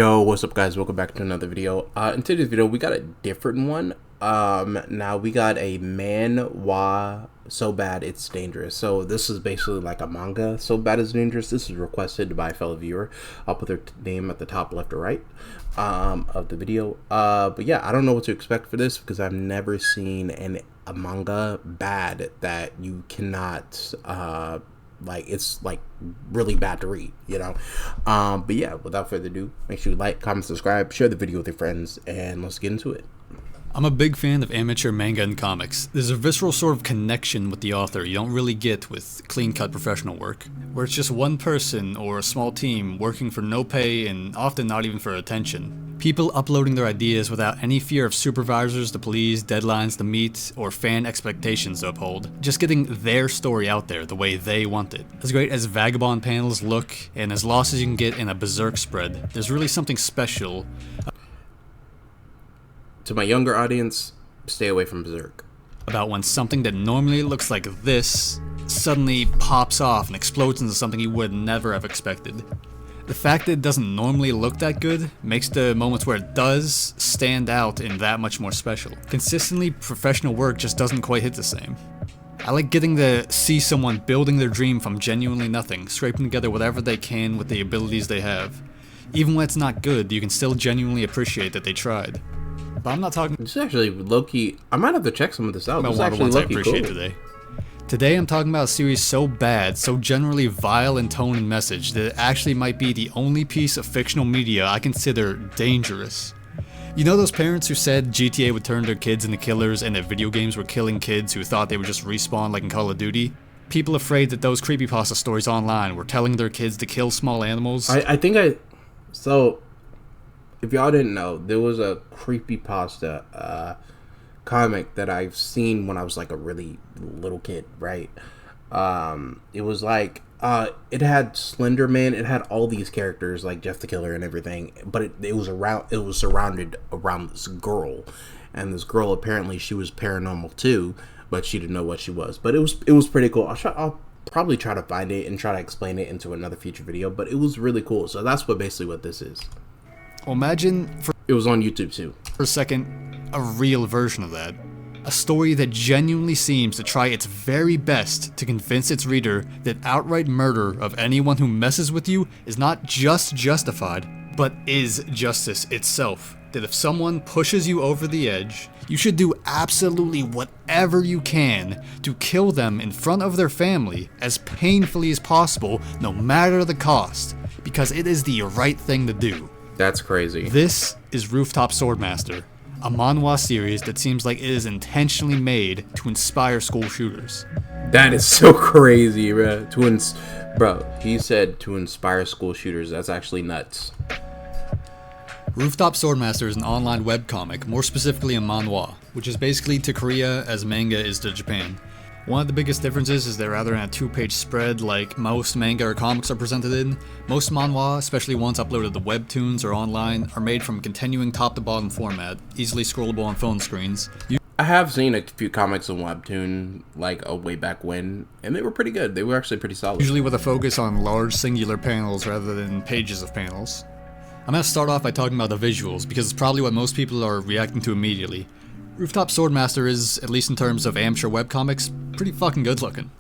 Yo, what's up guys? Welcome back to another video. In today's video we got a different one. Now we got a Manhwa So Bad It's Dangerous. So this is basically like a manga So Bad It's Dangerous. This is requested by a fellow viewer. I'll put their name at the top left or right of the video. But yeah, I don't know what to expect for this because I've never seen a manga bad that you cannot like it's like really bad to read, you know. But yeah, without further ado, make sure you like, comment, subscribe, share the video with your friends, and let's get into it. I'm a big fan of amateur manga and comics. There's a visceral sort of connection with the author you don't really get with clean-cut professional work, where it's just one person or a small team working for no pay and often not even for attention. People uploading their ideas without any fear of supervisors to please, deadlines to meet, or fan expectations to uphold. Just getting their story out there the way they want it. As great as vagabond panels look, and as lost as you can get in a berserk spread, there's really something special. To my younger audience, stay away from Berserk. About when something that normally looks like this suddenly pops off and explodes into something you would never have expected. The fact that it doesn't normally look that good makes the moments where it does stand out in that much more special. Consistently professional work just doesn't quite hit the same. I like getting to see someone building their dream from genuinely nothing, scraping together whatever they can with the abilities they have. Even when it's not good, you can still genuinely appreciate that they tried. But I'm not talking. This is actually low-key. I might have to check some of this out. This is actually ones I low-key appreciate cool. today. Today I'm talking about a series so bad, so generally vile in tone and message, that it actually might be the only piece of fictional media I consider dangerous. You know those parents who said GTA would turn their kids into killers and that video games were killing kids who thought they would just respawn like in Call of Duty? People afraid that those creepypasta stories online were telling their kids to kill small animals. So, if y'all didn't know, there was a creepypasta comic that I've seen when I was like a really little kid, right? It was like it had Slender Man, it had all these characters like Jeff the Killer and everything, but it was surrounded around this girl, and this girl apparently she was paranormal too, but she didn't know what she was. But it was pretty cool. I'll probably try to find it and try to explain it into another future video, but it was really cool. So that's basically what this is. Well, imagine it was on YouTube too. For a second, a real version of that. A story that genuinely seems to try its very best to convince its reader that outright murder of anyone who messes with you is not just justified, but is justice itself. That if someone pushes you over the edge, you should do absolutely whatever you can to kill them in front of their family as painfully as possible, no matter the cost, because it is the right thing to do. That's crazy. This is Rooftop Swordmaster, a manhwa series that seems like it is intentionally made to inspire school shooters. That is so crazy, bro. Bro, he said to inspire school shooters. That's actually nuts. Rooftop Swordmaster is an online webcomic, more specifically a manhwa, which is basically to Korea as manga is to Japan. One of the biggest differences is they're rather in a two-page spread like most manga or comics are presented in. Most manhwa, especially ones uploaded to webtoons or online, are made from continuing top-to-bottom format, easily scrollable on phone screens. I have seen a few comics on webtoon, like way back when, and they were pretty good. They were actually pretty solid. Usually with a focus on large singular panels rather than pages of panels. I'm going to start off by talking about the visuals, because it's probably what most people are reacting to immediately. Rooftop Swordmaster is, at least in terms of amateur webcomics, pretty fucking good looking.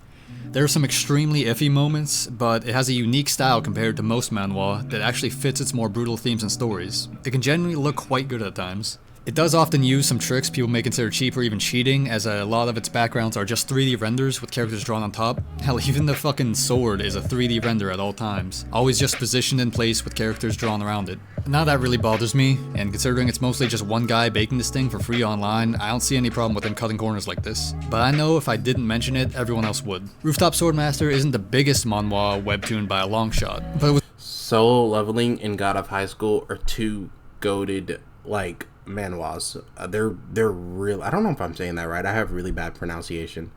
There are some extremely iffy moments, but it has a unique style compared to most manhwa that actually fits its more brutal themes and stories. It can genuinely look quite good at times. It does often use some tricks people may consider cheap or even cheating, as a lot of its backgrounds are just 3D renders with characters drawn on top. Hell, even the fucking sword is a 3D render at all times, always just positioned in place with characters drawn around it. Now that really bothers me, and considering it's mostly just one guy baking this thing for free online, I don't see any problem with him cutting corners like this. But I know if I didn't mention it, everyone else would. Rooftop Swordmaster isn't the biggest manhwa webtoon by a long shot, but it was Solo Leveling and God of High School are two goated, like, manhwas. They're real. I don't know if I'm saying that right. I have really bad pronunciation.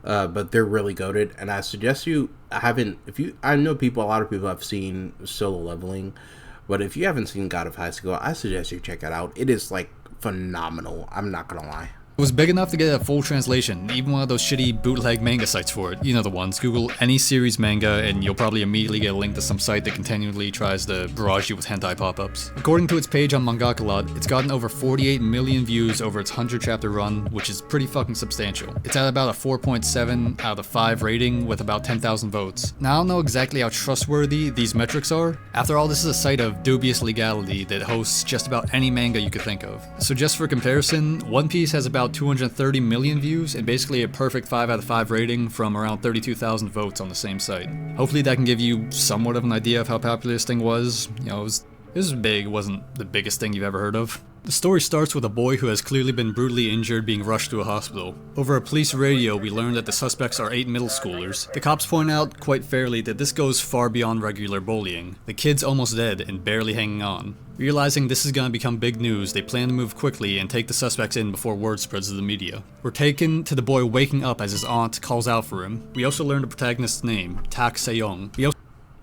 But they're really goated, and I suggest you I know a lot of people have seen Solo Leveling, but if you haven't seen God of High School, I suggest you check it out. It is like phenomenal. I'm not gonna lie. It was big enough to get a full translation, even one of those shitty bootleg manga sites for it. You know the ones. Google any series manga and you'll probably immediately get a link to some site that continually tries to barrage you with hentai pop-ups. According to its page on Mangakalot, it's gotten over 48 million views over its 100-chapter run, which is pretty fucking substantial. It's at about a 4.7 out of 5 rating with about 10,000 votes. Now I don't know exactly how trustworthy these metrics are. After all, this is a site of dubious legality that hosts just about any manga you could think of. So just for comparison, One Piece has about 230 million views and basically a perfect 5 out of 5 rating from around 32,000 votes on the same site. Hopefully that can give you somewhat of an idea of how popular this thing was. You know, it was big, it wasn't the biggest thing you've ever heard of. The story starts with a boy who has clearly been brutally injured being rushed to a hospital. Over a police radio, we learn that the suspects are 8 middle schoolers. The cops point out, quite fairly, that this goes far beyond regular bullying. The kid's almost dead and barely hanging on. Realizing this is gonna become big news, they plan to move quickly and take the suspects in before word spreads to the media. We're taken to the boy waking up as his aunt calls out for him. We also learn the protagonist's name, Tak Seyong.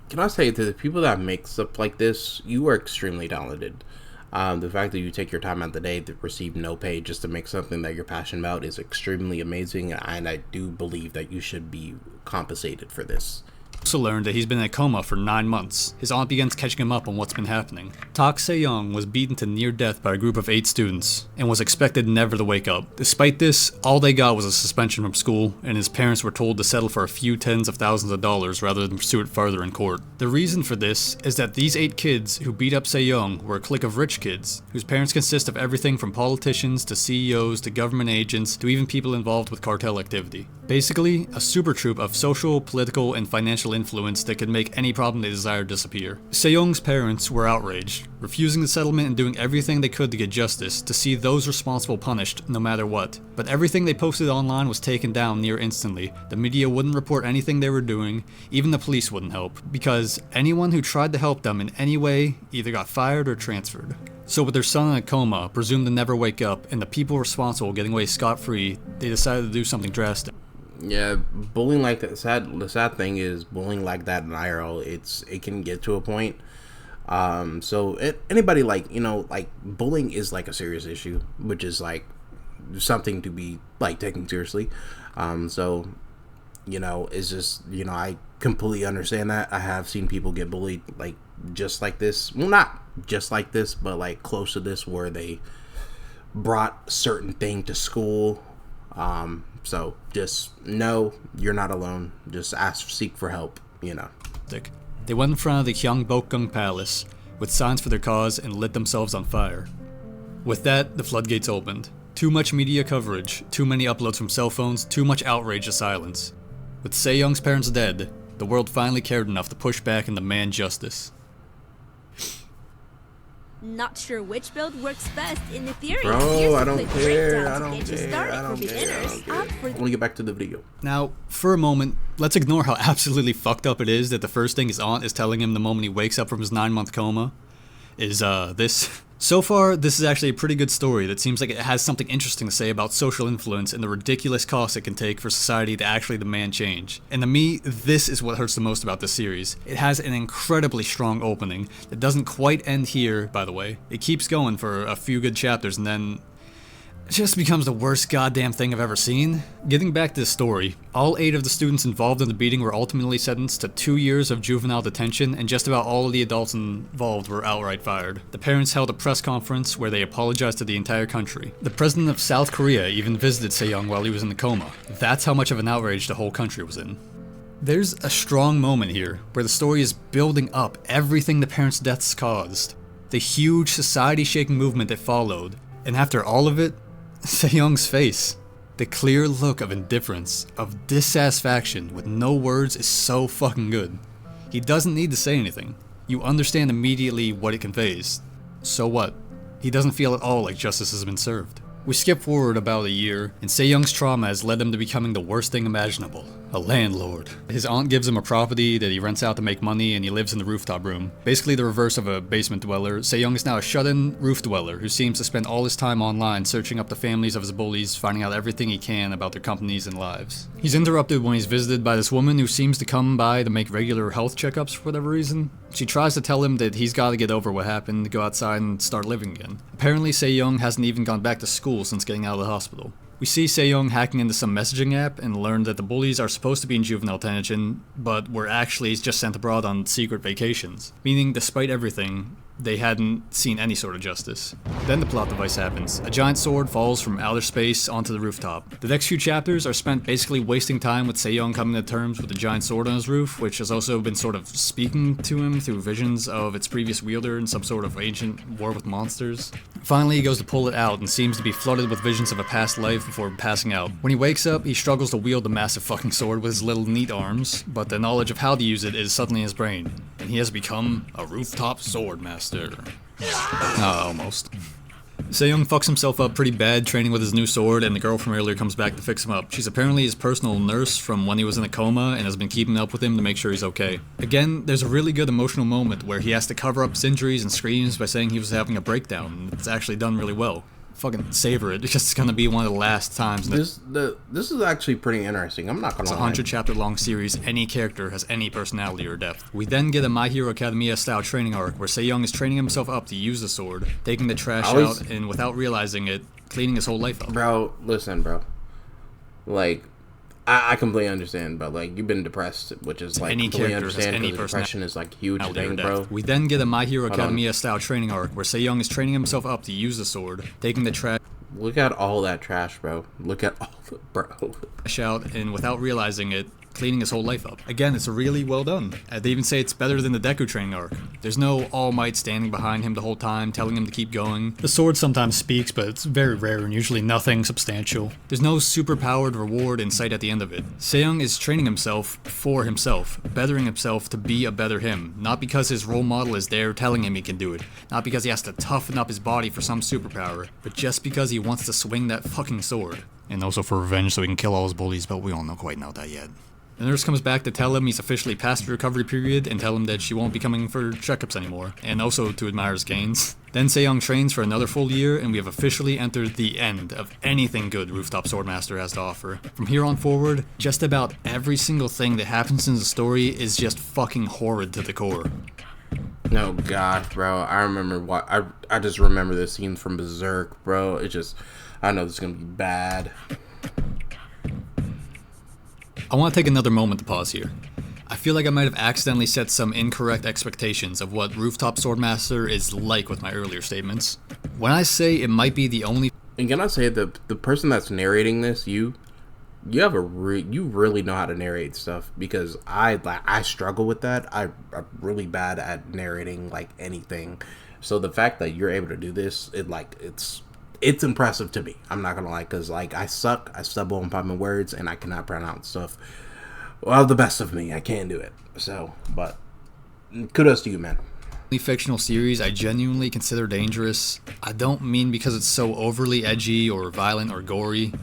Can I say to the people that make stuff like this, you are extremely talented. The fact that you take your time out of the day to receive no pay just to make something that you're passionate about is extremely amazing, and I do believe that you should be compensated for this. Also learned that he's been in a coma for 9 months. His aunt begins catching him up on what's been happening. Tak Seyong was beaten to near death by a group of 8 students, and was expected never to wake up. Despite this, all they got was a suspension from school, and his parents were told to settle for a few tens of thousands of dollars rather than pursue it further in court. The reason for this is that these 8 kids who beat up Seyong were a clique of rich kids, whose parents consist of everything from politicians to CEOs to government agents to even people involved with cartel activity. Basically, a super troupe of social, political, and financial influence that could make any problem they desire disappear. Seyong's parents were outraged, refusing the settlement and doing everything they could to get justice, to see those responsible punished no matter what. But everything they posted online was taken down near instantly. The media wouldn't report anything they were doing, even the police wouldn't help, because anyone who tried to help them in any way either got fired or transferred. So with their son in a coma, presumed to never wake up, and the people responsible getting away scot-free, they decided to do something drastic. Yeah, bullying like that. The sad thing is, bullying like that in IRL, it can get to a point. Anybody like bullying is like a serious issue, which is like something to be like taken seriously. It's just, I completely understand that. I have seen people get bullied like just like this. Well, not just like this, but like close to this, where they brought certain thing to school. So just know you're not alone. Just seek for help, They went in front of the Gyeongbokgung Palace with signs for their cause and lit themselves on fire. With that, the floodgates opened. Too much media coverage, too many uploads from cell phones, too much outrage to silence. With Seyong's parents dead, the world finally cared enough to push back and demand justice. Not sure which build works best in the theory. Bro, I don't care. I don't care. I want to get back to the video. Now, for a moment, let's ignore how absolutely fucked up it is that the first thing his aunt is telling him the moment he wakes up from his 9-month coma is this. So far, this is actually a pretty good story that seems like it has something interesting to say about social influence and the ridiculous costs it can take for society to actually demand change. And to me, this is what hurts the most about this series. It has an incredibly strong opening that doesn't quite end here, by the way. It keeps going for a few good chapters and then it just becomes the worst goddamn thing I've ever seen. Getting back to the story, all 8 of the students involved in the beating were ultimately sentenced to 2 years of juvenile detention, and just about all of the adults involved were outright fired. The parents held a press conference where they apologized to the entire country. The president of South Korea even visited Seyong while he was in the coma. That's how much of an outrage the whole country was in. There's a strong moment here where the story is building up everything the parents' deaths caused, the huge society-shaking movement that followed, and after all of it, Seyong's face. The clear look of indifference, of dissatisfaction with no words is so fucking good. He doesn't need to say anything. You understand immediately what it conveys. So what? He doesn't feel at all like justice has been served. We skip forward about a year, and Seyong's trauma has led him to becoming the worst thing imaginable. A landlord. His aunt gives him a property that he rents out to make money, and he lives in the rooftop room. Basically the reverse of a basement dweller, Seyong is now a shut-in roof dweller who seems to spend all his time online searching up the families of his bullies, finding out everything he can about their companies and lives. He's interrupted when he's visited by this woman who seems to come by to make regular health checkups for whatever reason. She tries to tell him that he's got to get over what happened, go outside and start living again. Apparently Seyong hasn't even gone back to school since getting out of the hospital. We see Se-young hacking into some messaging app and learn that the bullies are supposed to be in juvenile detention, but were actually just sent abroad on secret vacations. Meaning, despite everything, they hadn't seen any sort of justice. Then the plot device happens. A giant sword falls from outer space onto the rooftop. The next few chapters are spent basically wasting time with Se-young coming to terms with the giant sword on his roof, which has also been sort of speaking to him through visions of its previous wielder in some sort of ancient war with monsters. Finally, he goes to pull it out and seems to be flooded with visions of a past life before passing out. When he wakes up, he struggles to wield the massive fucking sword with his little neat arms, but the knowledge of how to use it is suddenly in his brain, and he has become a rooftop sword master. Almost. Se-young fucks himself up pretty bad training with his new sword, and the girl from earlier comes back to fix him up. She's apparently his personal nurse from when he was in a coma and has been keeping up with him to make sure he's okay. Again, there's a really good emotional moment where he has to cover up his injuries and screams by saying he was having a breakdown, and it's actually done really well. Fucking savor it, because it's gonna be one of the last times. This is actually pretty interesting. I'm not gonna lie. It's a 100-chapter long series. Any character has any personality or depth. We then get a My Hero Academia style training arc where Se-young is training himself up to use the sword, taking the trash out, and without realizing it, cleaning his whole life up. Bro, listen, bro. Like, I completely understand, but like, you've been depressed, which is like any completely character has understand any because depression is like a huge thing, bro. We then get a My Hero Academia style training arc where Se-young is training himself up to use the sword, taking the trash. Look at all that trash, bro. Look at all the out, and without realizing it, cleaning his whole life up. Again, it's really well done. They even say it's better than the Deku training arc. There's no All Might standing behind him the whole time, telling him to keep going. The sword sometimes speaks, but it's very rare and usually nothing substantial. There's no super-powered reward in sight at the end of it. Se-young is training himself for himself, bettering himself to be a better him, not because his role model is there telling him he can do it, not because he has to toughen up his body for some superpower, but just because he wants to swing that fucking sword. And also for revenge so he can kill all his bullies, but we don't quite know that yet. The nurse comes back to tell him he's officially past the recovery period and tell him that she won't be coming for checkups anymore, and also to admire his gains. Then Se-young trains for another full year, and we have officially entered the end of anything good Rooftop Swordmaster has to offer. From here on forward, just about every single thing that happens in the story is just fucking horrid to the core. No, gosh, bro. I remember what I just remember the scenes from Berserk, bro. It's just, I know this is gonna be bad. I want to take another moment to pause here. I feel like I might have accidentally set some incorrect expectations of what Rooftop Swordmaster is like with my earlier statements. When I say it might be the only... And can I say that the person that's narrating this, you really know how to narrate stuff, because I struggle with that. I'm really bad at narrating like anything. So the fact that you're able to do this, it's impressive to me. I'm not gonna lie, because like I suck. I stumble upon my words and I cannot pronounce stuff. Well, the best of me, I can't do it. So, but kudos to you, man. Fictional series I genuinely consider dangerous. I don't mean because it's so overly edgy or violent or gory.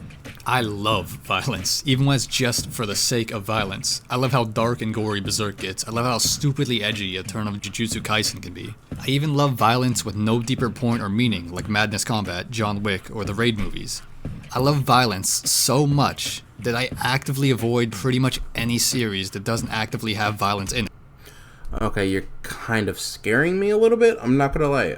I love violence, even when it's just for the sake of violence. I love how dark and gory Berserk gets. I love how stupidly edgy a turn of Jujutsu Kaisen can be. I even love violence with no deeper point or meaning, like Madness Combat, John Wick, or the Raid movies. I love violence so much that I actively avoid pretty much any series that doesn't actively have violence in it. Okay, you're kind of scaring me a little bit. I'm not gonna lie.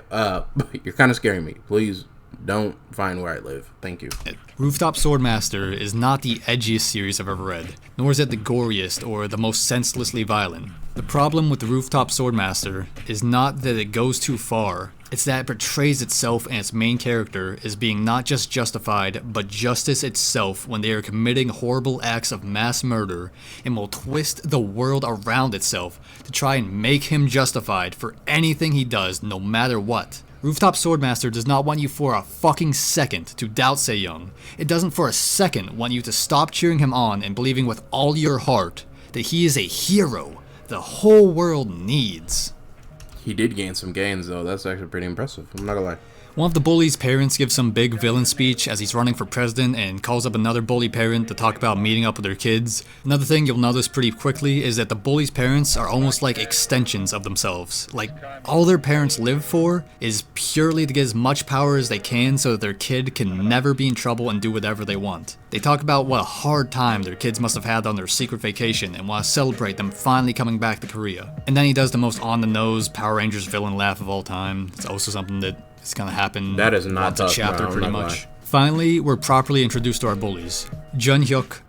You're kind of scaring me. Please don't find where I live. Thank you. Rooftop Swordmaster is not the edgiest series I've ever read, nor is it the goriest or the most senselessly violent. The problem with the Rooftop Swordmaster is not that it goes too far, it's that it portrays itself and its main character as being not just justified, but justice itself when they are committing horrible acts of mass murder, and will twist the world around itself to try and make him justified for anything he does, no matter what. Rooftop Swordmaster does not want you for a fucking second to doubt Se-young. It doesn't for a second want you to stop cheering him on and believing with all your heart that he is a hero the whole world needs. He did gain some gains, though. That's actually pretty impressive. I'm not gonna lie. One of the bully's parents gives some big villain speech as he's running for president and calls up another bully parent to talk about meeting up with their kids. Another thing you'll notice pretty quickly is that the bully's parents are almost like extensions of themselves. Like, all their parents live for is purely to get as much power as they can so that their kid can never be in trouble and do whatever they want. They talk about what a hard time their kids must have had on their secret vacation and want to celebrate them finally coming back to Korea. And then he does the most on-the-nose Power Rangers villain laugh of all time. It's also something that it's gonna happen. That is not once a chapter, pretty much. Finally, we're properly introduced to our bullies. Jun-hyuk.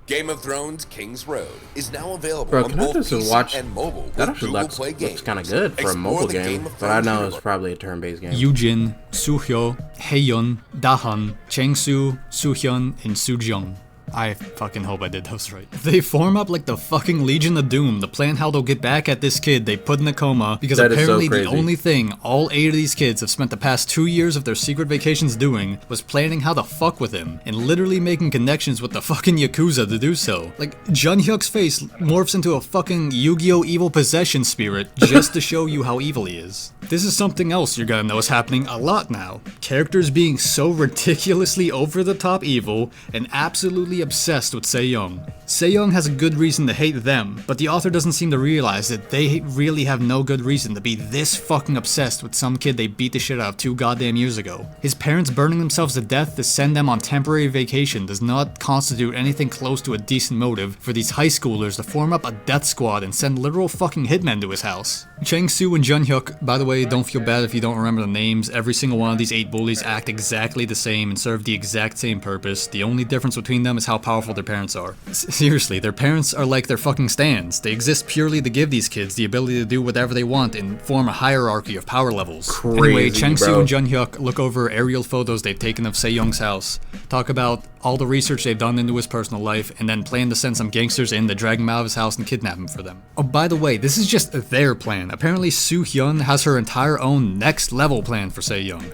Game of Thrones King's Road is now available Bro, on can I both just PC watch? and mobile That with actually Google Play looks Games. kind of good for a Explore mobile the game, of but I Thrones know universe. it's probably a turn-based game. Yujin, Soo-hyo, Haeyeon, Dahan, Chang-soo, Soo-hyun, and Soo-jung. I fucking hope I did those right. They form up like the fucking Legion of Doom to plan how they'll get back at this kid they put in a coma, because That is so apparently the crazy. only thing all 8 of these kids have spent the past 2 years of their secret vacations doing was planning how to fuck with him, and literally making connections with the fucking Yakuza to do so. Like, Jun-hyuk's face morphs into a fucking Yu-Gi-Oh! Evil possession spirit just to show you how evil he is. This is something else you're gonna notice happening a lot now. Characters being so ridiculously over-the-top evil and absolutely obsessed with Se-young. Se-young has a good reason to hate them, but the author doesn't seem to realize that they really have no good reason to be this fucking obsessed with some kid they beat the shit out of 2 goddamn years ago. His parents burning themselves to death to send them on temporary vacation does not constitute anything close to a decent motive for these high schoolers to form up a death squad and send literal fucking hitmen to his house. Chang-soo and Jun-hyuk, by the way, don't feel bad if you don't remember the names. Every single one of these 8 bullies act exactly the same and serve the exact same purpose. The only difference between them is how powerful their parents are. Seriously, their parents are like their fucking stands. They exist purely to give these kids the ability to do whatever they want and form a hierarchy of power levels. Anyway, Crazy, Chang-soo bro. and Jun-hyuk look over aerial photos they've taken of Se-young's house, talk about all the research they've done into his personal life, and then plan to send some gangsters in to drag him out of his house and kidnap him for them. Oh, by the way, this is just their plan. Apparently Soo-hyun has her entire own next level plan for Se-young.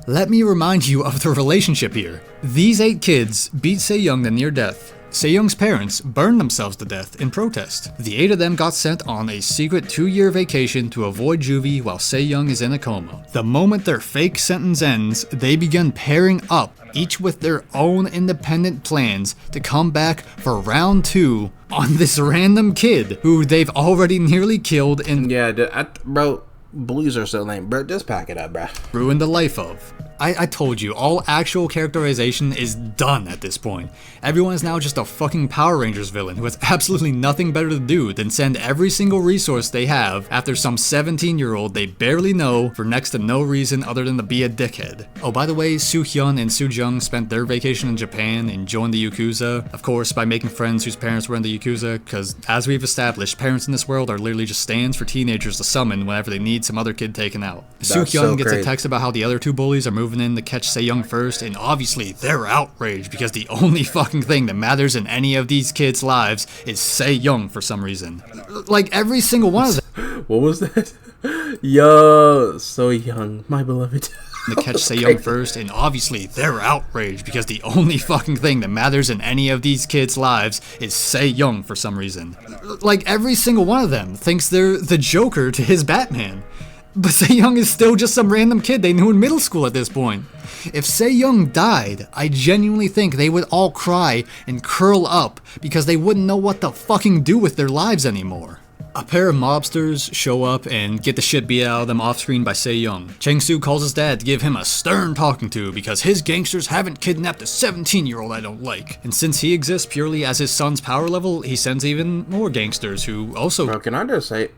Let me remind you of the relationship here. These 8 kids beat Se-young to near death. Se-young's parents burned themselves to death in protest. The 8 of them got sent on a secret 2-year vacation to avoid juvie while Se-young is in a coma. The moment their fake sentence ends, they begin pairing up, each with their own independent plans to come back for round 2 on this random kid who they've already nearly killed and Yeah, bro, bullies are so lame, bro. Just pack it up, bro. ruined the life of. I told you, all actual characterization is done at this point. Everyone is now just a fucking Power Rangers villain who has absolutely nothing better to do than send every single resource they have after some 17-year-old they barely know for next to no reason other than to be a dickhead. Oh, by the way, Soo-hyun and Soo-jung spent their vacation in Japan and joined the Yakuza, of course by making friends whose parents were in the Yakuza, because as we've established, parents in this world are literally just stands for teenagers to summon whenever they need some other kid taken out. Soo-hyun so gets a crazy. text about how the other 2 bullies are moving in to catch Se-young first, and obviously they're outraged because the only fucking thing that matters in any of these kids' lives is Se-young for some reason. Like every single one of them What was that? Yo, so young, my beloved. to catch Se-young first, and obviously they're outraged because the only fucking thing that matters in any of these kids' lives is Se-young for some reason. Like every single one of them thinks they're the Joker to his Batman. But Se-young is still just some random kid they knew in middle school at this point. If Se-young died, I genuinely think they would all cry and curl up because they wouldn't know what to fucking do with their lives anymore. A pair of mobsters show up and get the shit beat out of them off screen by Se-young. Chang-soo calls his dad to give him a stern talking to because his gangsters haven't kidnapped a 17-year-old I don't like. And since he exists purely as his son's power level, he sends even more gangsters who also Bro, can I just say,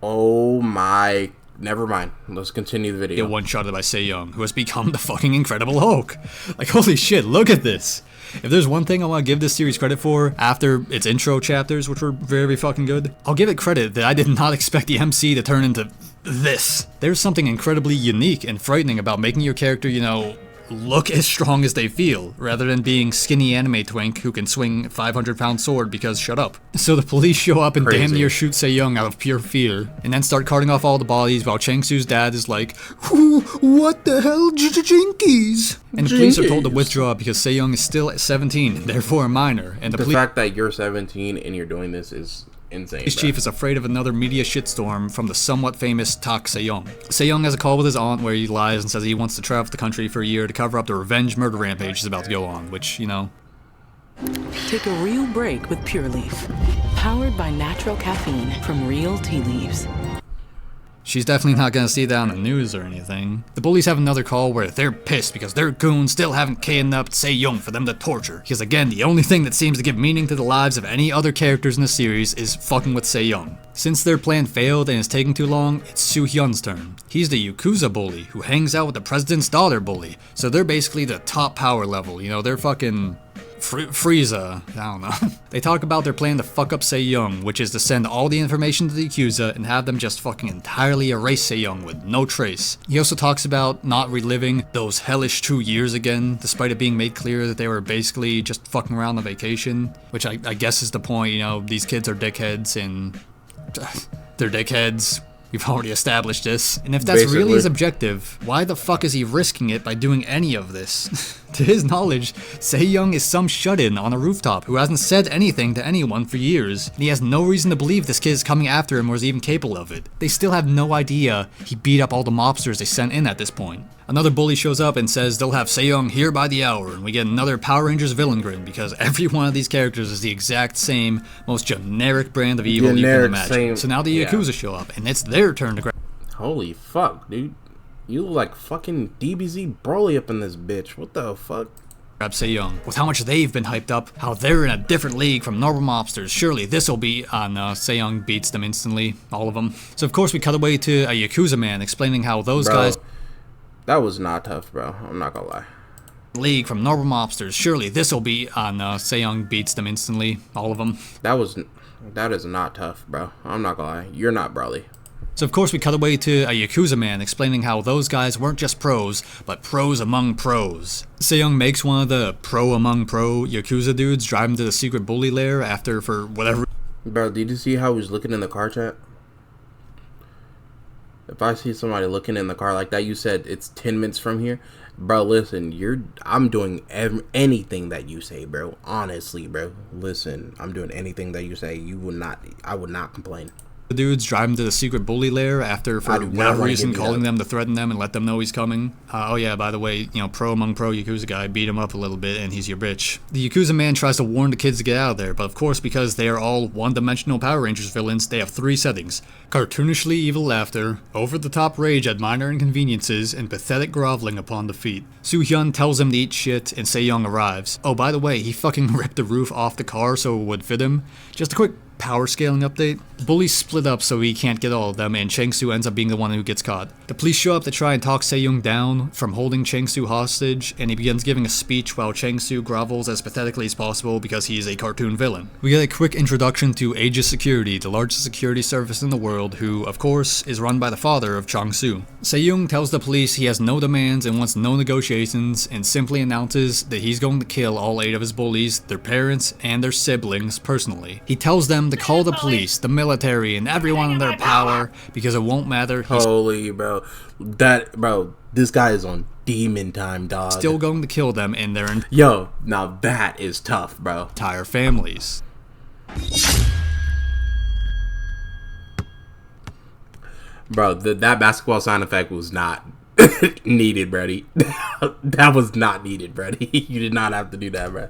oh my, never mind. Let's continue the video. get one-shotted by Se-young, who has become the fucking Incredible Hulk. Like, holy shit, look at this. If there's one thing I want to give this series credit for, after its intro chapters, which were very fucking good, I'll give it credit that I did not expect the MC to turn into this. There's something incredibly unique and frightening about making your character, you know, look as strong as they feel, rather than being skinny anime twink who can swing a 500-pound sword because shut up. So the police show up and damn Crazy. near shoot Se-young out of pure fear, and then start carting off all the bodies while Chang-soo's dad is like, what the hell, jinkies? And the police are told to Jinkies. withdraw because Se-young is still at 17, and therefore a minor, and the The police fact that you're 17 and you're doing this is insane. police bro. chief is afraid of another media shitstorm from the somewhat famous Tak Se-young. Se-young has a call with his aunt where he lies and says he wants to travel the country for a year to cover up the revenge murder rampage he's about to go on, which, you know, Take a real break with Pure Leaf, powered by natural caffeine from real tea leaves. She's definitely not gonna see that on the news or anything. The bullies have another call where they're pissed because their goons still haven't kidnapped Se-young for them to torture. Because again, the only thing that seems to give meaning to the lives of any other characters in the series is fucking with Se-young. Since their plan failed and is taking too long, it's Soo-hyun's turn. He's the Yakuza bully who hangs out with the president's daughter bully. So they're basically the top power level, you know, they're fucking Frieza, I don't know. They talk about their plan to fuck up Se-young, which is to send all the information to the Yakuza and have them just fucking entirely erase Se-young with no trace. He also talks about not reliving those hellish 2 years again, despite it being made clear that they were basically just fucking around on vacation, which I guess is the point, you know, these kids are dickheads and they're dickheads. We've already established this. And if that's really his objective, why the fuck is he risking it by doing any of this? To his knowledge, Se-young is some shut-in on a rooftop who hasn't said anything to anyone for years, and he has no reason to believe this kid is coming after him or is even capable of it. They still have no idea he beat up all the mobsters they sent in at this point. Another bully shows up and says they'll have Se-young here by the hour, and we get another Power Rangers villain grin because every one of these characters is the exact same, most generic brand of evil you can imagine. So now the Yakuza show up, and it's their turn to grab. Holy fuck, dude. You look like fucking DBZ Broly up in this bitch. What the fuck? Grab Se-young. With how much they've been hyped up, how they're in a different league from normal mobsters, surely this'll be on Se-young beats them instantly, all of them. So of course we cut away to a Yakuza man explaining how those guys... That was not tough, bro. I'm not gonna lie. League from normal mobsters, surely this'll be on Se-young beats them instantly, all of them. That is not tough, bro. I'm not gonna lie. You're not Broly. So of course we cut away to a Yakuza man explaining how those guys weren't just pros, but pros among pros. Se-young makes one of the pro among pro Yakuza dudes drive him to the secret bully lair after for whatever. Bro, did you see how he's looking in the car chat? If I see somebody looking in the car like that, you said it's 10 minutes from here. Bro, listen, I'm doing anything that you say, bro. Honestly, bro. Listen, I'm doing anything that you say. I would not complain. The dudes drive him to the secret bully lair after, for whatever reason, calling them to threaten them and let them know he's coming. Oh yeah, by the way, you know, pro among pro Yakuza guy beat him up a little bit and he's your bitch. The Yakuza man tries to warn the kids to get out of there, but of course because they are all one-dimensional Power Rangers villains, they have 3 settings. Cartoonishly evil laughter, over-the-top rage at minor inconveniences, and pathetic groveling upon defeat. Soo-hyun tells him to eat shit, and Se-young arrives. Oh, by the way, he fucking ripped the roof off the car so it would fit him. Just a quick power scaling update. The bullies split up so he can't get all of them, and Chang-soo ends up being the one who gets caught. The police show up to try and talk Se-young down from holding Chang-soo hostage, and he begins giving a speech while Chang-soo grovels as pathetically as possible because he is a cartoon villain. We get a quick introduction to Aegis Security, the largest security service in the world, who, of course, is run by the father of Chang-soo. Se-young tells the police he has no demands and wants no negotiations, and simply announces that he's going to kill all 8 of his bullies, their parents, and their siblings personally. He tells them to call the police, the military, and everyone in their power because it won't matter. Holy bro, this guy is on demon time, dog. Still going to kill them in their yo. Now that is tough, bro. Entire families. Bro, that basketball sound effect was not needed, Brady. That was not needed, Brady. You did not have to do that, bro.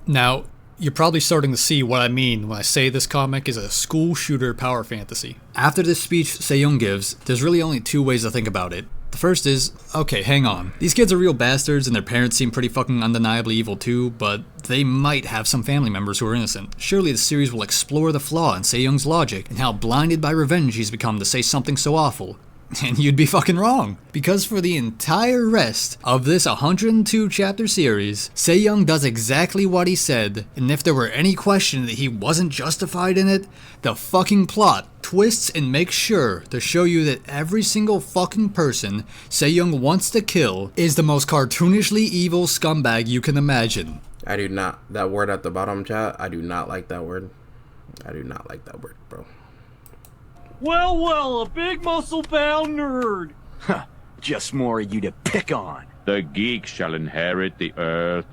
Now, you're probably starting to see what I mean when I say this comic is a school shooter power fantasy. After this speech Se-young gives, there's really only 2 ways to think about it. The first is, okay, hang on. These kids are real bastards and their parents seem pretty fucking undeniably evil too, but they might have some family members who are innocent. Surely the series will explore the flaw in Se-young's logic and how blinded by revenge he's become to say something so awful. And you'd be fucking wrong. Because for the entire rest of this 102 chapter series, Se-young does exactly what he said, and if there were any question that he wasn't justified in it, the fucking plot twists and makes sure to show you that every single fucking person Se-young wants to kill is the most cartoonishly evil scumbag you can imagine. I do not, that word at the bottom, chat, I do not like that word. I do not like that word, bro. Well, a big muscle-bound nerd. Huh, just more of you to pick on. The geek shall inherit the earth.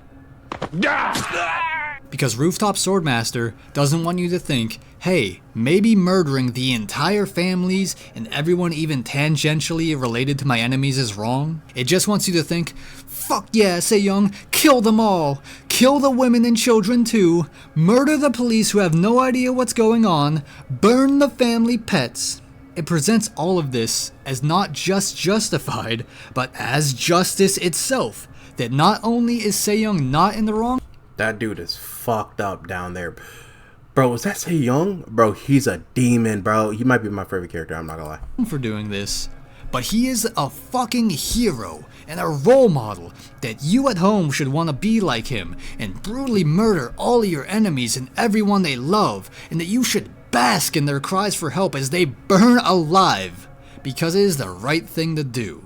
Because Rooftop Swordmaster doesn't want you to think, hey, maybe murdering the entire families and everyone even tangentially related to my enemies is wrong. It just wants you to think, fuck yeah, Sejong, kill them all. Kill the women and children too. Murder the police who have no idea what's going on. Burn the family pets. It presents all of this as not just justified, but as justice itself. That not only is Sejong not in the wrong, That dude is fucked up down there. Bro, is that Sejong? Bro, he's a demon, bro. He might be my favorite character, I'm not gonna lie. for doing this, but he is a fucking hero and a role model that you at home should want to be like him and brutally murder all of your enemies and everyone they love, and that you should bask in their cries for help as they burn alive because it is the right thing to do.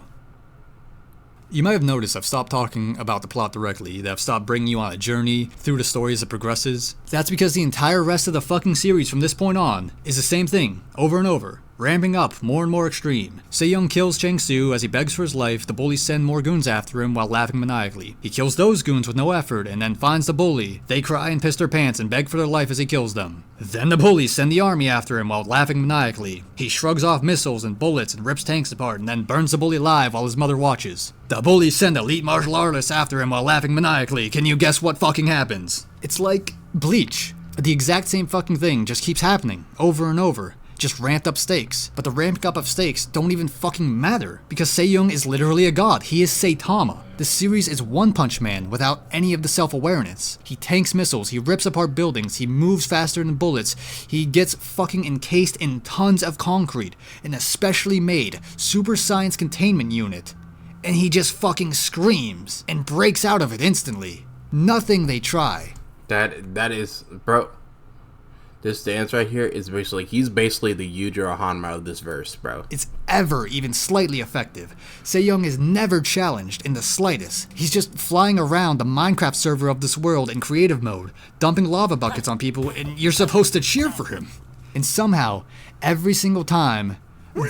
You might have noticed I've stopped talking about the plot directly, that I've stopped bringing you on a journey through the story as it progresses. That's because the entire rest of the fucking series from this point on is the same thing, over and over, ramping up more and more extreme. Sejong kills Chang-Su as he begs for his life, the bullies send more goons after him while laughing maniacally. He kills those goons with no effort and then finds the bully. They cry and piss their pants and beg for their life as he kills them. Then the bullies send the army after him while laughing maniacally. He shrugs off missiles and bullets and rips tanks apart and then burns the bully alive while his mother watches. The bullies send elite martial artists after him while laughing maniacally. Can you guess what fucking happens? It's like Bleach. The exact same fucking thing just keeps happening over and over. Just ramped up stakes. But the ramped up of stakes don't even fucking matter, because Sejong is literally a god. He is Saitama. The series is One Punch Man without any of the self-awareness. He tanks missiles, he rips apart buildings, he moves faster than bullets, he gets fucking encased in tons of concrete, an especially made super science containment unit. And he just fucking screams and breaks out of it instantly. Nothing they try. That is, bro. This dance right here is basically, he's basically the Yujiro Hanma of this verse, bro. It's ever even slightly effective. Sejong is never challenged in the slightest. He's just flying around the Minecraft server of this world in creative mode, dumping lava buckets on people, and you're supposed to cheer for him. And somehow, every single time,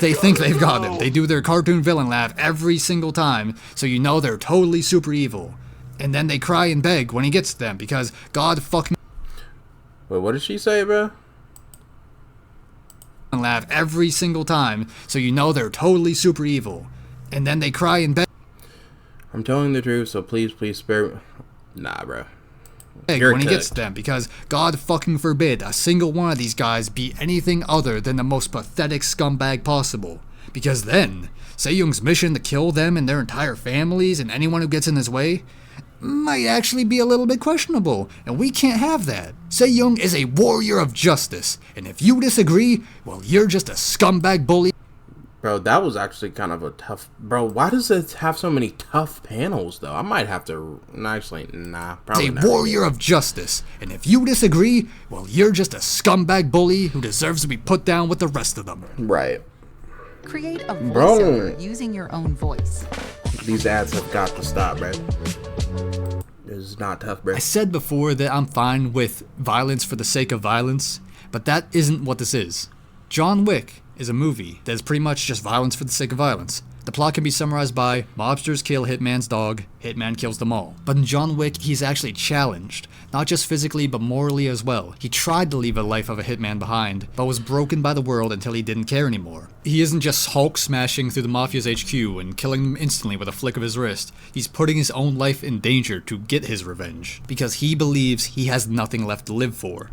they think they've got him. They do their cartoon villain laugh every single time, so you know they're totally super evil. And then they cry and beg when he gets to them, because God fucking Wait, what did she say, bro? laugh every single time, so you know they're totally super evil. And then they cry and beg I'm telling the truth, so please spare me. Nah, bro. when he gets to them, because God fucking forbid a single one of these guys be anything other than the most pathetic scumbag possible. Because then, Sejong's mission to kill them and their entire families and anyone who gets in his way might actually be a little bit questionable, and we can't have that. Sejong is a warrior of justice, and if you disagree, well, you're just a scumbag bully. Bro, that was actually kind of a tough... Bro, why does it have so many tough panels, though? I might have to... Actually, nah, probably A not. warrior of justice, and if you disagree, well, you're just a scumbag bully who deserves to be put down with the rest of them. Right. Create a Bro. voiceover using your own voice. These ads have got to stop, bro. This is not tough, bro. I said before that I'm fine with violence for the sake of violence, but that isn't what this is. John Wick is a movie that is pretty much just violence for the sake of violence. The plot can be summarized by mobsters kill Hitman's dog, Hitman kills them all. But in John Wick, he's actually challenged, not just physically but morally as well. He tried to leave a life of a hitman behind, but was broken by the world until he didn't care anymore. He isn't just Hulk smashing through the Mafia's HQ and killing them instantly with a flick of his wrist. He's putting his own life in danger to get his revenge, because he believes he has nothing left to live for.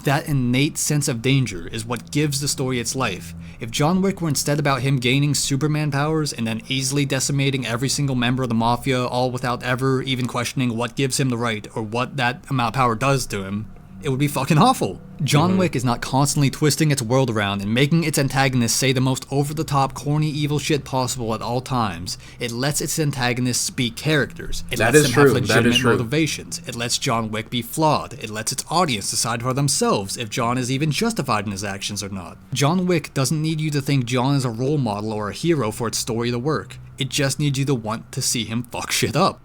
That innate sense of danger is what gives the story its life. If John Wick were instead about him gaining Superman powers and then easily decimating every single member of the Mafia, all without ever even questioning what gives him the right or what that amount of power does to him, it would be fucking awful. John Wick is not constantly twisting its world around and making its antagonists say the most over-the-top, corny, evil shit possible at all times. It lets its antagonists be characters. It lets them have legitimate motivations. It lets John Wick be flawed. It lets its audience decide for themselves if John is even justified in his actions or not. John Wick doesn't need you to think John is a role model or a hero for its story to work. It just needs you to want to see him fuck shit up.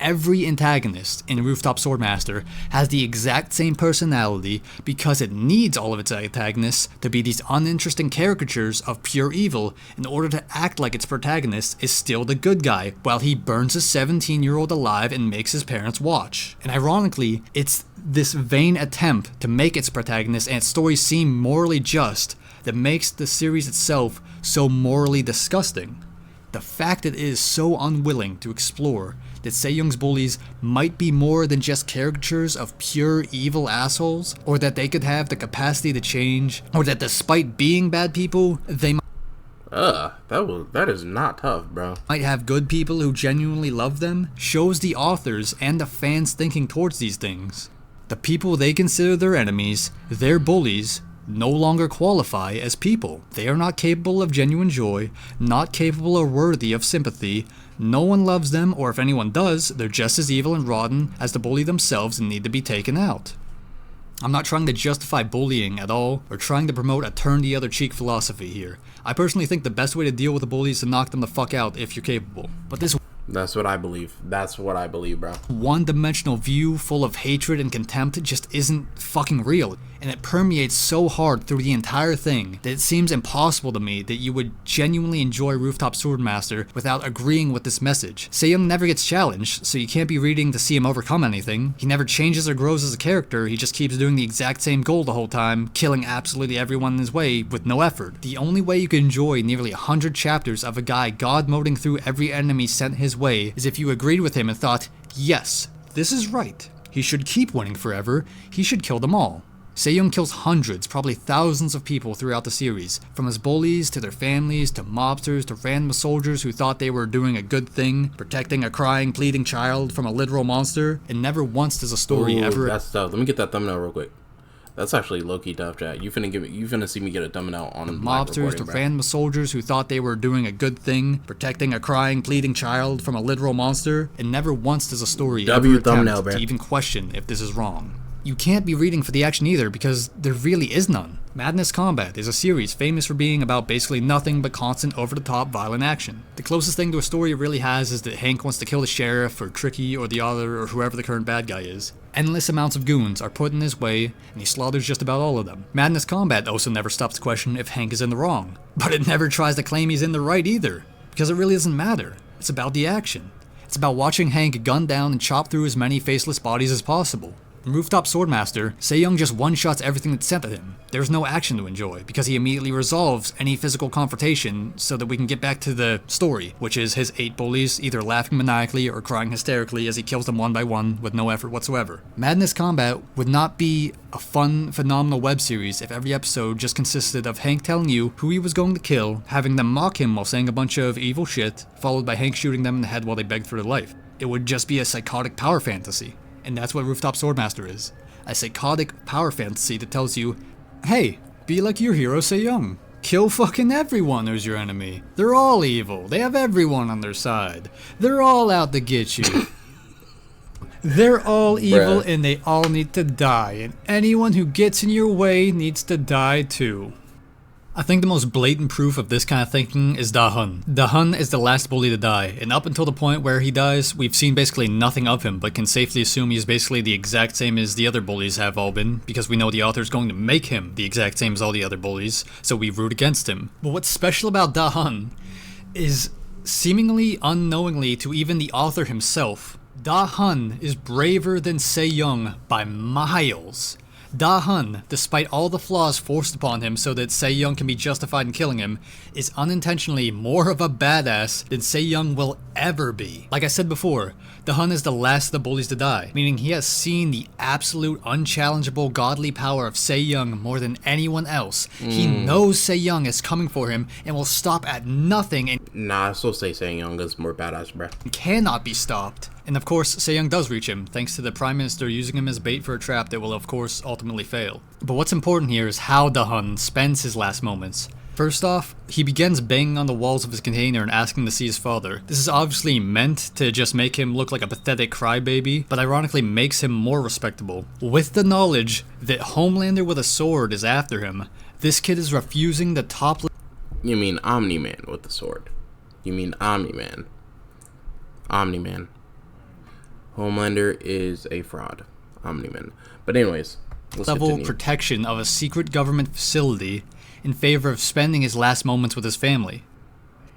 Every antagonist in Rooftop Swordmaster has the exact same personality because it needs all of its antagonists to be these uninteresting caricatures of pure evil in order to act like its protagonist is still the good guy while he burns a 17-year-old alive and makes his parents watch. And ironically, it's this vain attempt to make its protagonist and its story seem morally just that makes the series itself so morally disgusting. The fact that it is so unwilling to explore that Se-young's bullies might be more than just caricatures of pure evil assholes, or that they could have the capacity to change, or that despite being bad people, they that is not tough, bro. might have good people who genuinely love them, shows the authors and the fans thinking towards these things. The people they consider their enemies, their bullies, no longer qualify as people. They are not capable of genuine joy, not capable or worthy of sympathy. No one loves them, or if anyone does, they're just as evil and rotten as the bully themselves and need to be taken out. I'm not trying to justify bullying at all, or trying to promote a turn the other cheek philosophy here. I personally think the best way to deal with a bully is to knock them the fuck out if you're capable. But this That's what I believe. That's what I believe, bro. one-dimensional view full of hatred and contempt just isn't fucking real, and it permeates so hard through the entire thing that it seems impossible to me that you would genuinely enjoy Rooftop Swordmaster without agreeing with this message. Se-young never gets challenged, so you can't be reading to see him overcome anything. He never changes or grows as a character, he just keeps doing the exact same goal the whole time, killing absolutely everyone in his way with no effort. The only way you can enjoy nearly 100 chapters of a guy god-moding through every enemy sent his way is if you agreed with him and thought, yes, this is right. He should keep winning forever, he should kill them all. Se-young kills hundreds, probably thousands of people throughout the series, from his bullies to their families to mobsters to random soldiers who thought they were doing a good thing, protecting a crying, pleading child from a literal monster, and never once does a story ever. That's tough. Let me get that thumbnail real quick. That's actually low-key tough, chat. You finna see me get a thumbnail on Mobsters to random soldiers who thought they were doing a good thing, protecting a crying, pleading child from a literal monster, and never once does a story ever attempt to even question if this is wrong. You can't be reading for the action either because there really is none. Madness Combat is a series famous for being about basically nothing but constant over-the-top violent action. The closest thing to a story it really has is that Hank wants to kill the sheriff or Tricky or the other or whoever the current bad guy is. Endless amounts of goons are put in his way and he slaughters just about all of them. Madness Combat also never stops to question if Hank is in the wrong. But it never tries to claim he's in the right either, because it really doesn't matter. It's about the action. It's about watching Hank gun down and chop through as many faceless bodies as possible. In Rooftop Swordmaster, Se-young just one-shots everything that's sent at him. There's no action to enjoy, because he immediately resolves any physical confrontation so that we can get back to the story, which is his 8 bullies either laughing maniacally or crying hysterically as he kills them one by one with no effort whatsoever. Madness Combat would not be a fun, phenomenal web series if every episode just consisted of Hank telling you who he was going to kill, having them mock him while saying a bunch of evil shit, followed by Hank shooting them in the head while they begged for their life. It would just be a psychotic power fantasy. And that's what Rooftop Swordmaster is. A psychotic power fantasy that tells you, hey, be like your hero Se-young. Kill fucking everyone who's your enemy. They're all evil. They have everyone on their side. They're all out to get you. They're all evil and they all need to die. And anyone who gets in your way needs to die too. I think the most blatant proof of this kind of thinking is Da-hun. Da-hun is the last bully to die, and up until the point where he dies, we've seen basically nothing of him, but can safely assume he's basically the exact same as the other bullies have all been, because we know the author's going to make him the exact same as all the other bullies, so we root against him. But what's special about Da-hun is, seemingly unknowingly to even the author himself, Da-hun is braver than Se-young by miles. Da-hun, despite all the flaws forced upon him so that Se-young can be justified in killing him, is unintentionally more of a badass than Se-young will ever be. Like I said before, Da-hun is the last of the bullies to die, meaning he has seen the absolute unchallengeable godly power of Se-young more than anyone else. He knows Se-young is coming for him and will stop at nothing and I still say Se-young is more badass, bruh. Cannot be stopped. And of course, Se-young does reach him, thanks to the Prime Minister using him as bait for a trap that will of course ultimately fail. But what's important here is how Da-hun spends his last moments. First off, he begins banging on the walls of his container and asking to see his father. This is obviously meant to just make him look like a pathetic crybaby, but ironically makes him more respectable. With the knowledge that Homelander with a sword is after him, this kid is refusing the top... You mean Omni-Man with the sword. You mean Omni-Man. Omni-Man. Homelander is a fraud. Omni-Man. But anyways, let's level continue. Protection of a secret government facility in favor of spending his last moments with his family.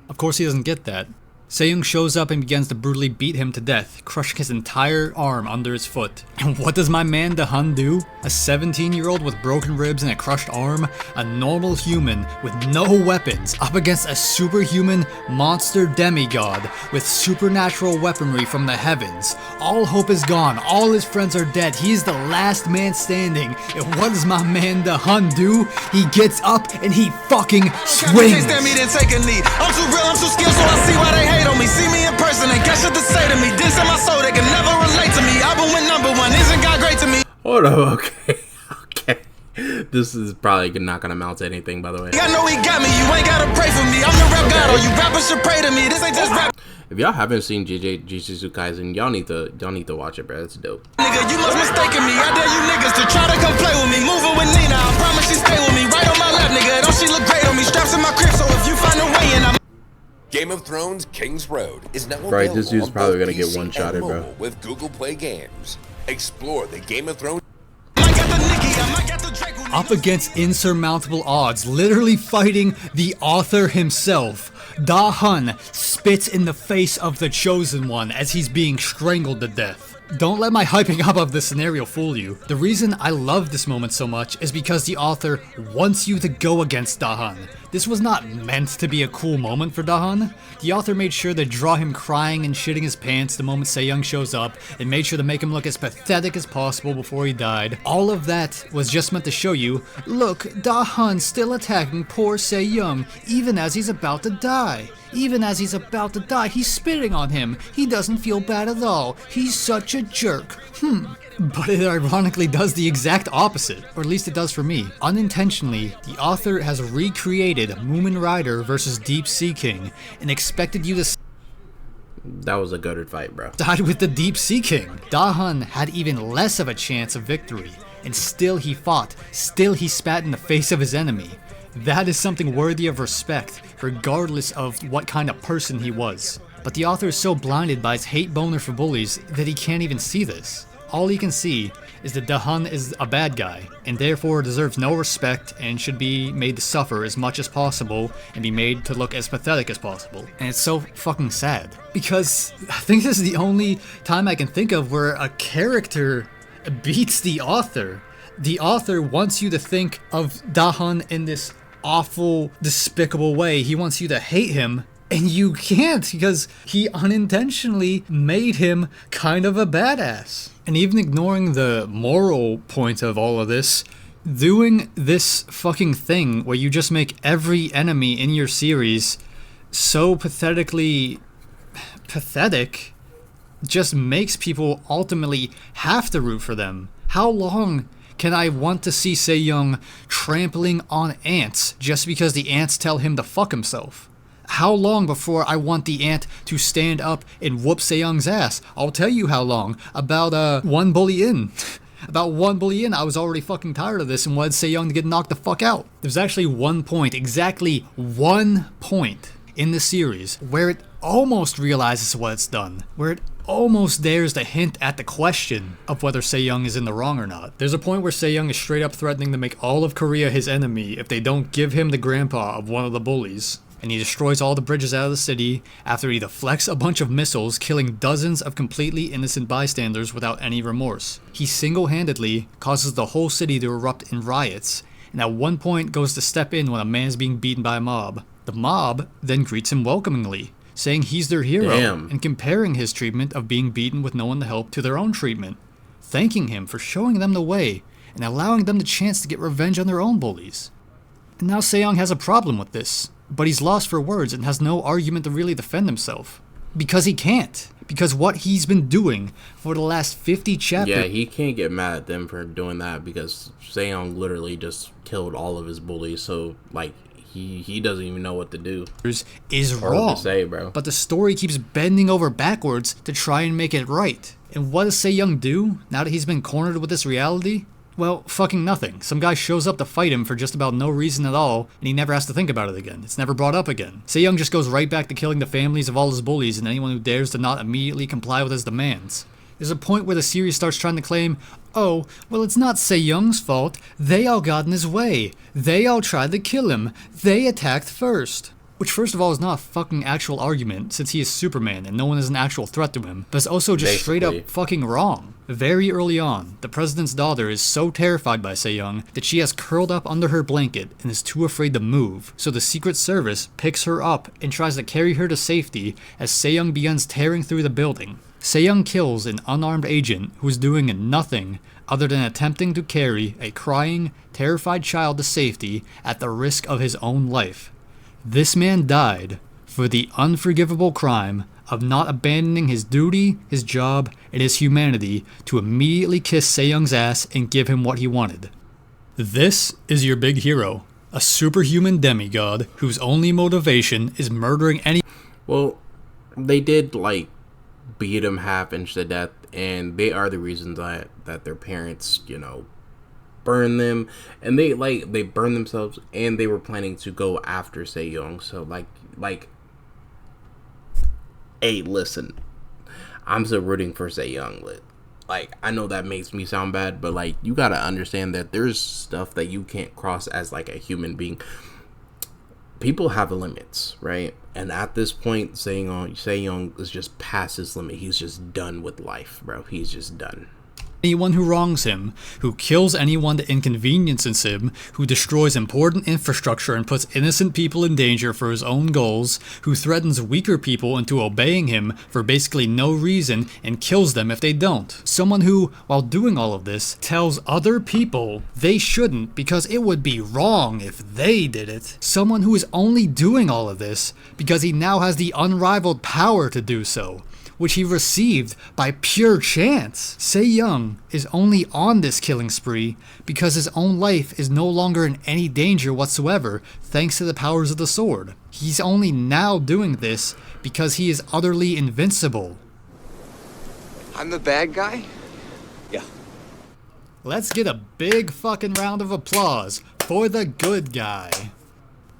Of course he doesn't get that. Sejong shows up and begins to brutally beat him to death, crushing his entire arm under his foot. And what does my man Da-hun do? A 17-year-old with broken ribs and a crushed arm, a normal human with no weapons, up against a superhuman monster demigod with supernatural weaponry from the heavens. All hope is gone, all his friends are dead, he is the last man standing. And what does my man Da-hun do? He gets up and he fucking swings. I'm too real, I'm too skilled, so I see why they hate on me. See me in person, ain't got shit to say to me. This in my soul, they can never relate to me. I've been with #1, isn't God great to me? Hold up, okay. Okay. This is probably not gonna amount to anything, by the way. I know he got me, you ain't gotta pray for me. I'm the rap god, all you rappers should pray to me. This ain't just rap. If y'all haven't seen Jujutsu Kaisen, y'all need to watch it, bro. It's dope. Nigga, you must mistaken me. I dare you niggas to try to come play with me. Moving with Nina, I promise she stay with me. Right on my lap, nigga. Don't she look great on me? Straps in my crib, so if you find a way in, I'm Game of Thrones King's Road is now Right, available this dude's on probably both gonna get PC one-shotted, and bro. mobile with Google Play Games. Explore the Game of Thrones. Up against insurmountable odds, literally fighting the author himself, Da-hun spits in the face of the Chosen One as he's being strangled to death. Don't let my hyping up of this scenario fool you. The reason I love this moment so much is because the author wants you to go against Da-hun. This was not meant to be a cool moment for Da-hun. The author made sure to draw him crying and shitting his pants the moment Sejong shows up, and made sure to make him look as pathetic as possible before he died. All of that was just meant to show you, look, Da-hun still attacking poor Sejong, even as he's about to die. Even as he's about to die, he's spitting on him. He doesn't feel bad at all. He's such a jerk. But it ironically does the exact opposite, or at least it does for me. Unintentionally, the author has recreated Moomin Rider versus Deep Sea King and expected you to That was a gutted fight, bro. side with the Deep Sea King. Da-hun had even less of a chance of victory, and still he fought, still he spat in the face of his enemy. That is something worthy of respect, regardless of what kind of person he was. But the author is so blinded by his hate boner for bullies that he can't even see this. All he can see is that Da-hun is a bad guy, and therefore deserves no respect and should be made to suffer as much as possible and be made to look as pathetic as possible. And it's so fucking sad, because I think this is the only time I can think of where a character beats the author. The author wants you to think of Da-hun in this awful, despicable way. He wants you to hate him, and you can't because he unintentionally made him kind of a badass. And even ignoring the moral point of all of this, doing this fucking thing where you just make every enemy in your series so pathetically pathetic just makes people ultimately have to root for them. How long can I want to see Sejong trampling on ants just because the ants tell him to fuck himself? How long before I want the ant to stand up and whoop Sejong's ass? I'll tell you how long. About one bully in. About one bully in, I was already fucking tired of this and wanted Sejong to get knocked the fuck out. There's actually one point, exactly 1 point in the series where it almost realizes what it's done. Where it almost dares to hint at the question of whether Sejong is in the wrong or not. There's a point where Sejong is straight up threatening to make all of Korea his enemy if they don't give him the grandpa of one of the bullies. And he destroys all the bridges out of the city after he deflects a bunch of missiles, killing dozens of completely innocent bystanders without any remorse. He single-handedly causes the whole city to erupt in riots, and at one point goes to step in when a man's being beaten by a mob. The mob then greets him welcomingly, saying he's their hero, and comparing his treatment of being beaten with no one to help to their own treatment, thanking him for showing them the way and allowing them the chance to get revenge on their own bullies. And now Sejong has a problem with this, but he's lost for words and has no argument to really defend himself. Because he can't. Because what he's been doing for the last 50 chapters... Yeah, he can't get mad at them for doing that because Sejong literally just killed all of his bullies, so, like, he doesn't even know what to do. Is wrong. To say, bro. But the story keeps bending over backwards to try and make it right. And what does Sejong do now that he's been cornered with this reality? Well, fucking nothing. Some guy shows up to fight him for just about no reason at all, and he never has to think about it again. It's never brought up again. Sejong just goes right back to killing the families of all his bullies and anyone who dares to not immediately comply with his demands. There's a point where the series starts trying to claim, oh, well, it's not Sejong's fault. They all got in his way. They all tried to kill him. They attacked first. Which first of all is not a fucking actual argument, since he is Superman and no one is an actual threat to him, but it's also just straight up fucking wrong. Very early on, the president's daughter is so terrified by Se-young that she has curled up under her blanket and is too afraid to move, so the Secret Service picks her up and tries to carry her to safety as Se-young begins tearing through the building. Se-young kills an unarmed agent who is doing nothing other than attempting to carry a crying, terrified child to safety at the risk of his own life. This man died for the unforgivable crime of not abandoning his duty, his job, and his humanity to immediately kiss Se-young's ass and give him what he wanted. This is your big hero, a superhuman demigod whose only motivation is murdering any— Well, they did, like, beat him half-inch to death, and they are the reasons that their parents, you know, burn them, and they burn themselves, and they were planning to go after Se-young. So like hey, listen, I'm still rooting for Se-young. Like, I know that makes me sound bad, but like, you gotta understand that there's stuff that you can't cross as like a human being. People have limits, right? And at this point, Se-young is just past his limit. He's just done with life, bro. He's just done. Anyone who wrongs him, who kills anyone that inconveniences him, who destroys important infrastructure and puts innocent people in danger for his own goals, who threatens weaker people into obeying him for basically no reason and kills them if they don't. Someone who, while doing all of this, tells other people they shouldn't because it would be wrong if they did it. Someone who is only doing all of this because he now has the unrivaled power to do so, which he received by pure chance. Se-young is only on this killing spree because his own life is no longer in any danger whatsoever thanks to the powers of the sword. He's only now doing this because he is utterly invincible. I'm the bad guy? Yeah. Let's get a big fucking round of applause for the good guy.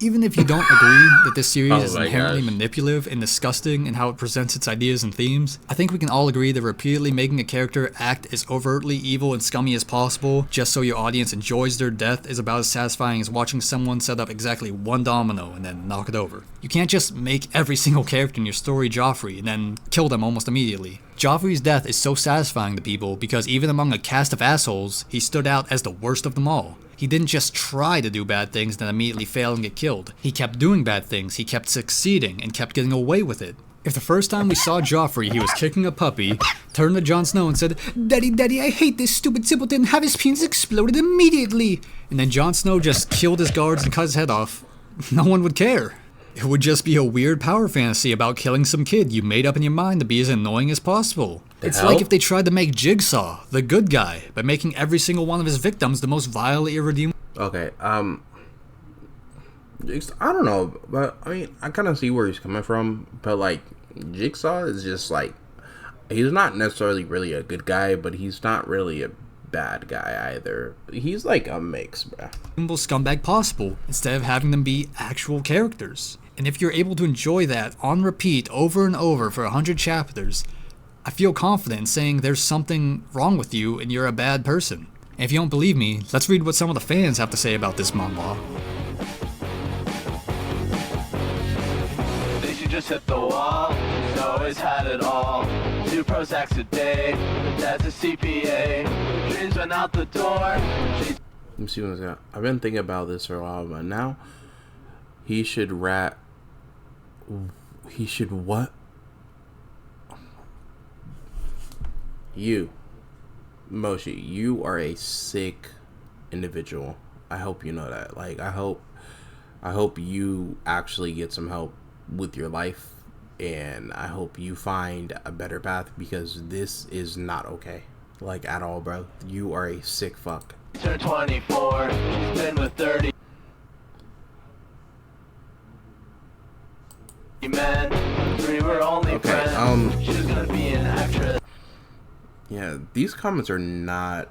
Even if you don't agree that this series is inherently manipulative and disgusting in how it presents its ideas and themes, I think we can all agree that repeatedly making a character act as overtly evil and scummy as possible just so your audience enjoys their death is about as satisfying as watching someone set up exactly one domino and then knock it over. You can't just make every single character in your story Joffrey and then kill them almost immediately. Joffrey's death is so satisfying to people because even among a cast of assholes, he stood out as the worst of them all. He didn't just try to do bad things then immediately fail and get killed. He kept doing bad things, he kept succeeding, and kept getting away with it. If the first time we saw Joffrey he was kicking a puppy, turned to Jon Snow and said, "Daddy, Daddy, I hate this stupid simpleton, have his penis exploded immediately," and then Jon Snow just killed his guards and cut his head off, no one would care. It would just be a weird power fantasy about killing some kid you made up in your mind to be as annoying as possible. It's like if they tried to make Jigsaw the good guy by making every single one of his victims the most vilely irredeemable. Okay, I don't know, but I mean, I kind of see where he's coming from, but like, Jigsaw is just like, he's not necessarily really a good guy, but he's not really a bad guy either. He's like a mix, bruh. Scumbag possible, instead of having them be actual characters. And if you're able to enjoy that on repeat over and over for 100 chapters, I feel confident in saying there's something wrong with you and you're a bad person. And if you don't believe me, let's read what some of the fans have to say about this manhwa. They should just hit the wall, she's always had it all. 2 Prozacs a day, but dad's a CPA. Dreams went out the door. Let me see what's got. I've been thinking about this for a while, but now he should what? You, Moshi, you are a sick individual. I hope you know that. Like, I hope you actually get some help with your life, and I hope you find a better path, because this is not okay. Like, at all, bro. You are a sick fuck. Turned 24, she's been with 30 men. 3 were only friends. She was gonna be an actress. Yeah, these comments are not.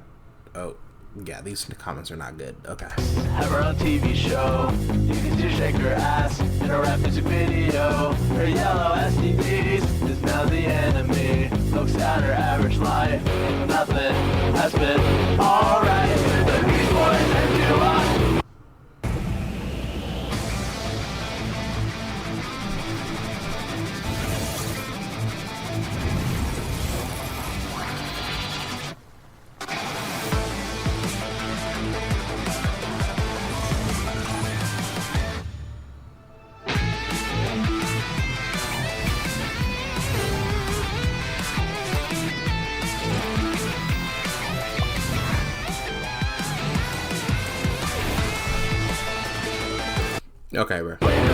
Oh, yeah, these comments are not good. Okay. Have her own TV show. You can see her shake her ass in a rap music video. Her yellow STDs is now the enemy. Looks at her average life. Nothing has been alright. The Beach Boys and Okay, bro. Comments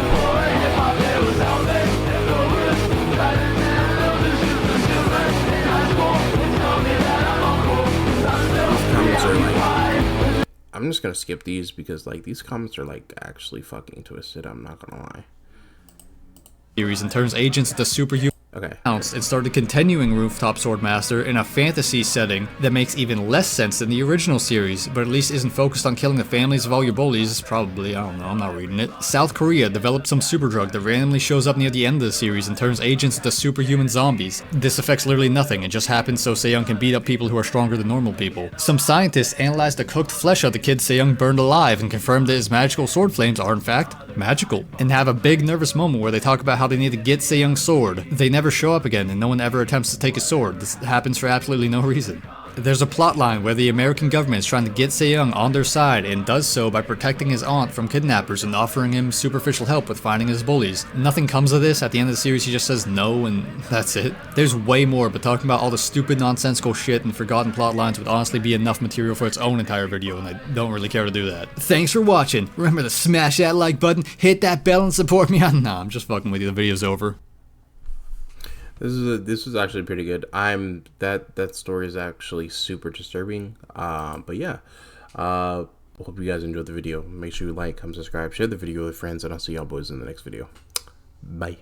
are like, I'm just gonna skip these because like these comments are like actually fucking twisted. I'm not gonna lie. Series and turns agents into superhuman. Okay. It started continuing Rooftop Swordmaster in a fantasy setting that makes even less sense than the original series, but at least isn't focused on killing the families of all your bullies. Probably, I don't know, I'm not reading it. South Korea developed some superdrug that randomly shows up near the end of the series and turns agents into superhuman zombies. This affects literally nothing, it just happens so Sejong can beat up people who are stronger than normal people. Some scientists analyzed the cooked flesh of the kid Sejong burned alive and confirmed that his magical sword flames are in fact magical, and have a big nervous moment where they talk about how they need to get Sejong's sword. They never show up again and no one ever attempts to take his sword. This happens for absolutely no reason. There's a plotline where the American government is trying to get Sejong on their side and does so by protecting his aunt from kidnappers and offering him superficial help with finding his bullies. Nothing comes of this. At the end of the series he just says no and that's it. There's way more, but talking about all the stupid nonsensical shit and forgotten plot lines would honestly be enough material for its own entire video, and I don't really care to do that. Thanks for watching. Remember to smash that like button, hit that bell, and support me on... Nah, I'm just fucking with you. The video's over. This is actually pretty good. That story is actually super disturbing. But yeah, hope you guys enjoyed the video. Make sure you like, comment, subscribe, share the video with friends, and I'll see y'all boys in the next video. Bye.